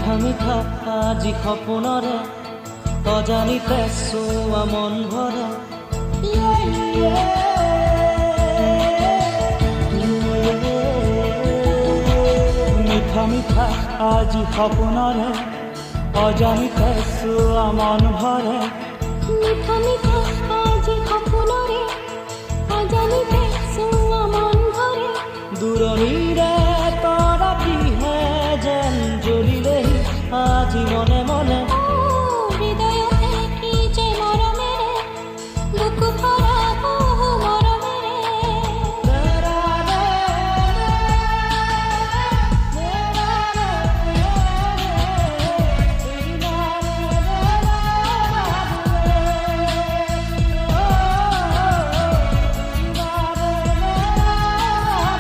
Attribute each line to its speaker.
Speaker 1: মিঠা মিঠা আজি সপোনৰে অজানিতে চোৱা মন ভৰে মিঠা মিঠা আজি সপোনৰে অজানিতে চোৱা মন ভৰে
Speaker 2: মিঠা মিঠা আজি সপোনৰে অজানিতে চোৱা মন ভৰে
Speaker 1: দূৰণিৰে